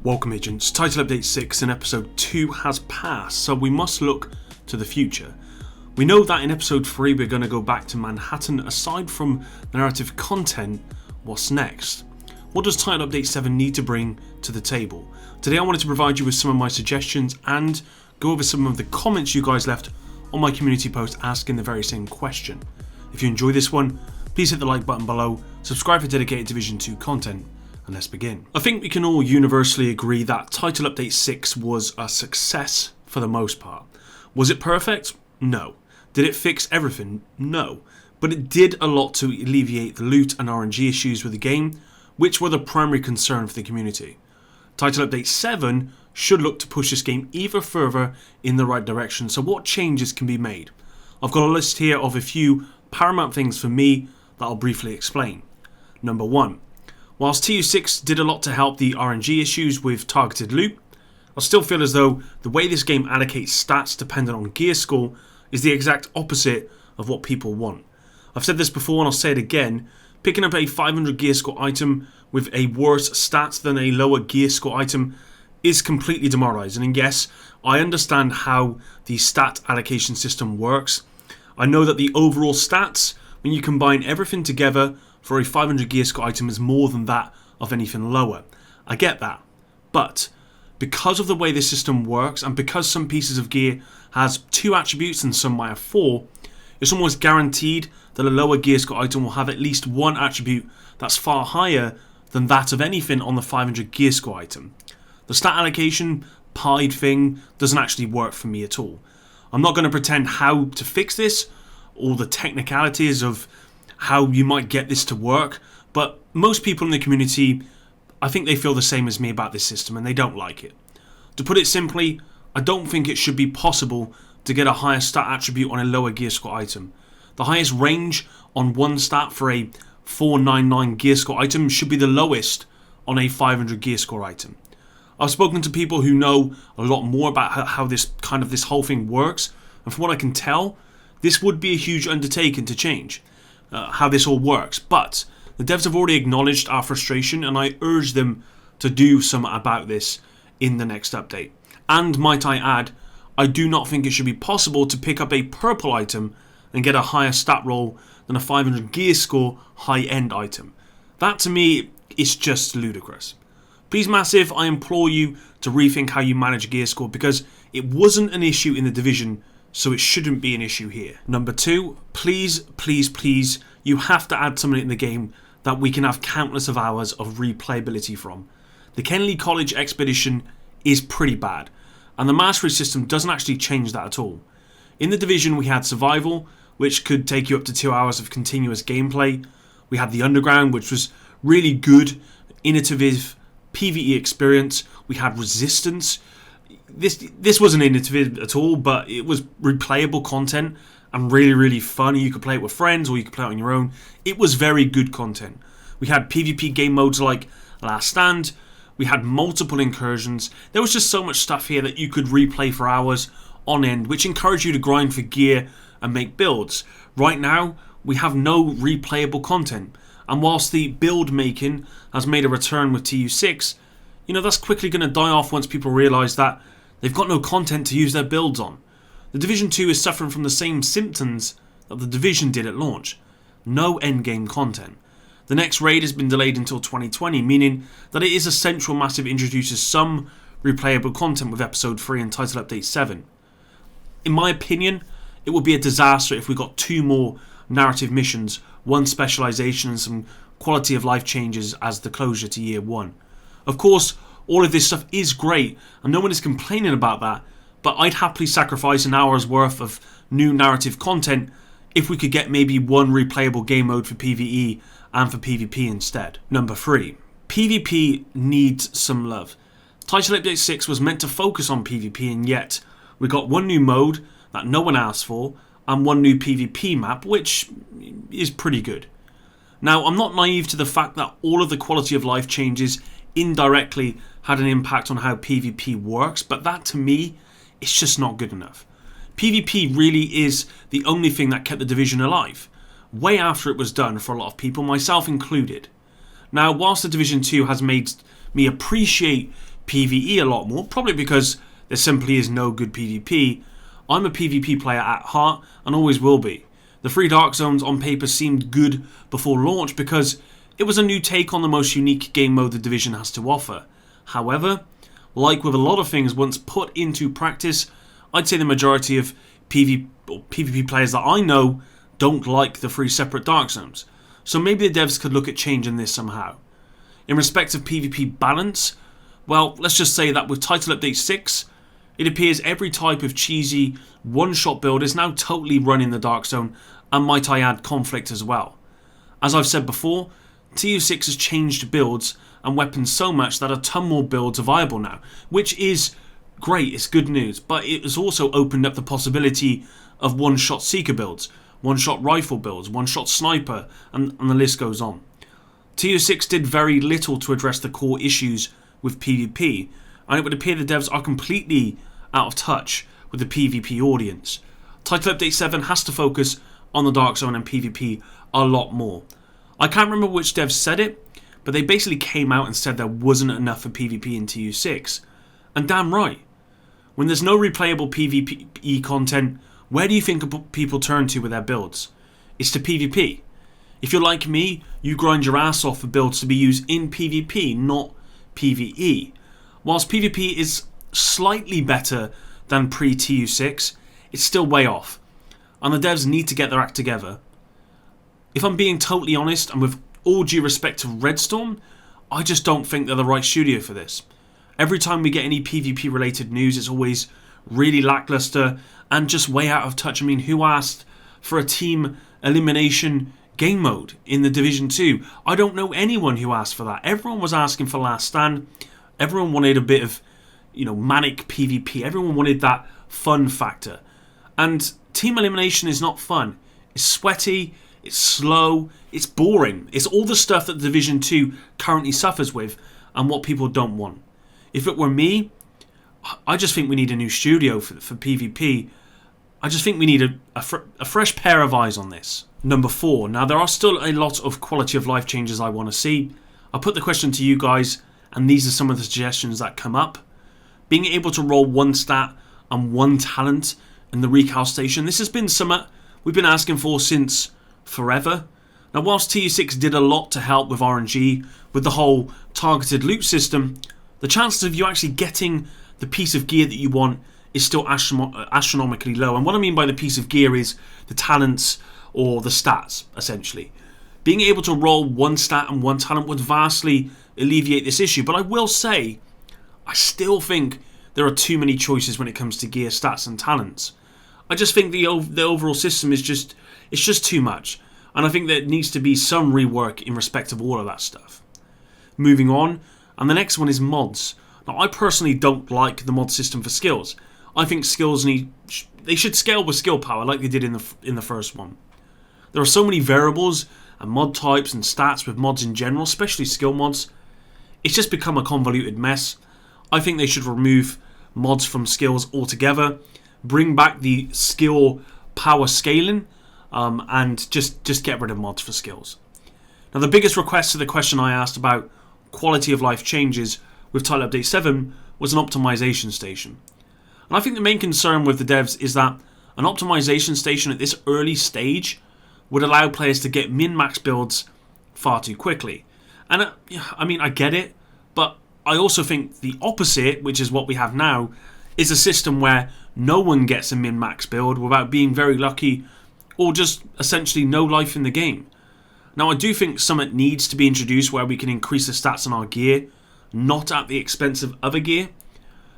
Welcome agents, title update 6 and episode 2 has passed, so we must look to the future. We know that in episode 3 we're going to go back to Manhattan. Aside from narrative content, what's next? What does title update 7 need to bring to the table? Today I wanted to provide you with some of my suggestions and go over some of the comments you guys left on my community post asking the very same question. If you enjoy this one, please hit the like button below, subscribe for dedicated Division 2 content, and let's begin. I think we can all universally agree that title update 6 was a success for the most part. Was it perfect? No. Did it fix everything? No. But it did a lot to alleviate the loot and RNG issues with the game, which were the primary concern for the community. Title update 7 should look to push this game even further in the right direction, so what changes can be made? I've got a list here of a few paramount things for me that I'll briefly explain. Number 1. Whilst TU6 did a lot to help the RNG issues with targeted loot, I still feel as though the way this game allocates stats dependent on gear score is the exact opposite of what people want. I've said this before and I'll say it again, picking up a 500 gear score item with a worse stats than a lower gear score item is completely demoralizing. And yes, I understand how the stat allocation system works. I know that the overall stats, when you combine everything together for a 500 gear score item, is more than that of anything lower. I get that. But because of the way this system works and because some pieces of gear has 2 attributes and some might have 4, it's almost guaranteed that a lower gear score item will have at least 1 attribute that's far higher than that of anything on the 500 gear score item. The stat allocation pied thing doesn't actually work for me at all. I'm not going to pretend how to fix this or the technicalities of how you might get this to work, but most people in the community, I think they feel the same as me about this system and they don't like it. To put it simply, I don't think it should be possible to get a higher stat attribute on a lower gear score item. The highest range on one stat for a 499 gear score item should be the lowest on a 500 gear score item. I've spoken to people who know a lot more about how this whole thing works, and from what I can tell, this would be a huge undertaking to change how this all works. But the devs have already acknowledged our frustration, and I urge them to do something about this in the next update. And might I add, I do not think it should be possible to pick up a purple item and get a higher stat roll than a 500 gear score high-end item. That to me is just ludicrous. Please Massive, I implore you to rethink how you manage gear score because it wasn't an issue in the Division, so it shouldn't be an issue here. Number 2, please, you have to add something in the game that we can have countless of hours of replayability from. The Kennedy College Expedition is pretty bad, and the mastery system doesn't actually change that at all. In the Division we had Survival, which could take you up to 2 hours of continuous gameplay. We had the Underground, which was really good, innovative PVE experience. We had Resistance. This wasn't innovative at all, but it was replayable content and really funny. You could play it with friends or you could play it on your own. It was very good content. We had PvP game modes like Last Stand. We had multiple incursions. There was just so much stuff here that you could replay for hours on end, which encouraged you to grind for gear and make builds. Right now, we have no replayable content. And whilst the build making has made a return with TU6, that's quickly going to die off once people realise that they've got no content to use their builds on. The Division 2 is suffering from the same symptoms that the Division did at launch. No endgame content. The next raid has been delayed until 2020, meaning that it is essential Massive introduces some replayable content with episode 3 and title update 7. In my opinion, it would be a disaster if we got 2 more narrative missions, 1 specialisation and some quality of life changes as the closure to year 1. Of course, all of this stuff is great and no one is complaining about that, but I'd happily sacrifice an hour's worth of new narrative content if we could get maybe 1 replayable game mode for PvE and for PvP instead. Number 3. PvP needs some love. Title Update 6 was meant to focus on PvP, and yet we got 1 new mode that no one asked for and 1 new PvP map, which is pretty good. Now, I'm not naive to the fact that all of the quality of life changes indirectly had an impact on how PvP works, but that to me, it's just not good enough. PvP really is the only thing that kept the Division alive, way after it was done for a lot of people, myself included. Now, whilst the Division 2 has made me appreciate PvE a lot more, probably because there simply is no good PvP. I'm a PvP player at heart and always will be. The 3 Dark Zones on paper seemed good before launch because it was a new take on the most unique game mode the Division has to offer. However, like with a lot of things once put into practice, I'd say the majority of PvP players that I know don't like the 3 separate Dark Zones. So maybe the devs could look at changing this somehow. In respect of PvP balance, well, let's just say that with Title Update 6, it appears every type of cheesy one-shot build is now totally running the Dark Zone, and might I add conflict as well. As I've said before, TU6 has changed builds and weapons so much that a ton more builds are viable now, which is great, it's good news, but it has also opened up the possibility of one-shot Seeker builds, one-shot rifle builds, one-shot sniper, and the list goes on. TU6 did very little to address the core issues with PvP, and it would appear the devs are completely out of touch with the PvP audience. Title Update 7 has to focus on the Dark Zone and PvP a lot more. I can't remember which devs said it, but they basically came out and said there wasn't enough for PvP in TU6. And damn right. When there's no replayable PvE content, where do you think people turn to with their builds? It's to PvP. If you're like me, you grind your ass off for builds to be used in PvP, not PvE. Whilst PvP is slightly better than pre-TU6, it's still way off. And the devs need to get their act together. If I'm being totally honest, and with all due respect to Redstorm, I just don't think they're the right studio for this. Every time we get any PvP related news, it's always really lackluster and just way out of touch. I mean, who asked for a team elimination game mode in the Division 2? I don't know anyone who asked for that. Everyone was asking for Last Stand. Everyone wanted a bit of, manic PvP. Everyone wanted that fun factor. And team elimination is not fun. It's sweaty, it's slow, it's boring. It's all the stuff that the Division 2 currently suffers with and what people don't want. If it were me, I just think we need a new studio for PvP. I just think we need a fresh pair of eyes on this. Number 4. Now, there are still a lot of quality of life changes I want to see. I'll put the question to you guys, and these are some of the suggestions that come up. Being able to roll 1 stat and 1 talent in the recal station. This has been something we've been asking for since forever. Now, whilst TU6 did a lot to help with RNG, with the whole targeted loot system, the chances of you actually getting the piece of gear that you want is still astronomically low. And what I mean by the piece of gear is the talents or the stats, essentially. Being able to roll 1 stat and 1 talent would vastly alleviate this issue. But I will say, I still think there are too many choices when it comes to gear, stats and talents. I just think the overall system is just too much. And I think there needs to be some rework in respect of all of that stuff. Moving on, and the next one is mods. Now, I personally don't like the mod system for skills. I think skills they should scale with skill power like they did in the first one. There are so many variables and mod types and stats with mods in general, especially skill mods. It's just become a convoluted mess. I think they should remove mods from skills altogether, bring back the skill power scaling, and just get rid of mods for skills. Now, the biggest request to the question I asked about quality of life changes with Title Update 7 was an optimization station. And I think the main concern with the devs is that an optimization station at this early stage would allow players to get min-max builds far too quickly. And I get it, but I also think the opposite, which is what we have now, is a system where no one gets a min-max build without being very lucky or just essentially no life in the game. Now, I do think something needs to be introduced where we can increase the stats on our gear, not at the expense of other gear.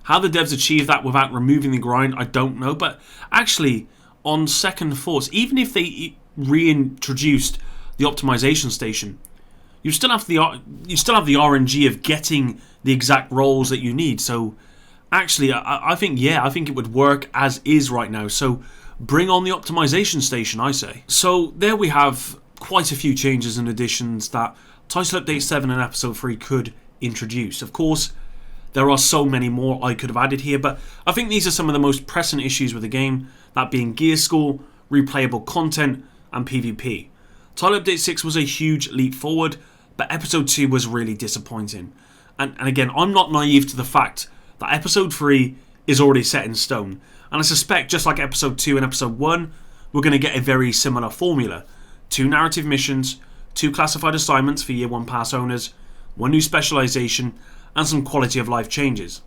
How the devs achieve that without removing the grind, I don't know. But actually, on second thoughts, even if they reintroduced the optimization station, you still have the RNG of getting the exact rolls that you need. So actually, I think it would work as is right now. So bring on the optimization station, I say. So there we have quite a few changes and additions that Title Update 7 and Episode 3 could introduce. Of course, there are so many more I could have added here, but I think these are some of the most pressing issues with the game, that being gear score, replayable content, and PvP. Title Update 6 was a huge leap forward, but Episode 2 was really disappointing. And again, I'm not naive to the fact that episode 3 is already set in stone. And I suspect, just like episode 2 and episode 1, we're going to get a very similar formula. 2 narrative missions, 2 classified assignments for Year 1 pass owners, 1 new specialisation, and some quality of life changes.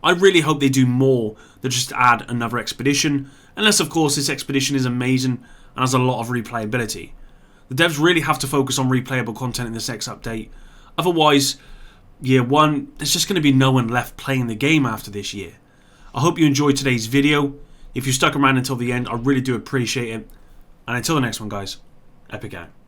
I really hope they do more than just add another expedition, unless of course this expedition is amazing and has a lot of replayability. The devs really have to focus on replayable content in this next update, otherwise Year 1, there's just going to be no one left playing the game after this year. I hope you enjoyed today's video. If you stuck around until the end, I really do appreciate it. And until the next one, guys, epic out.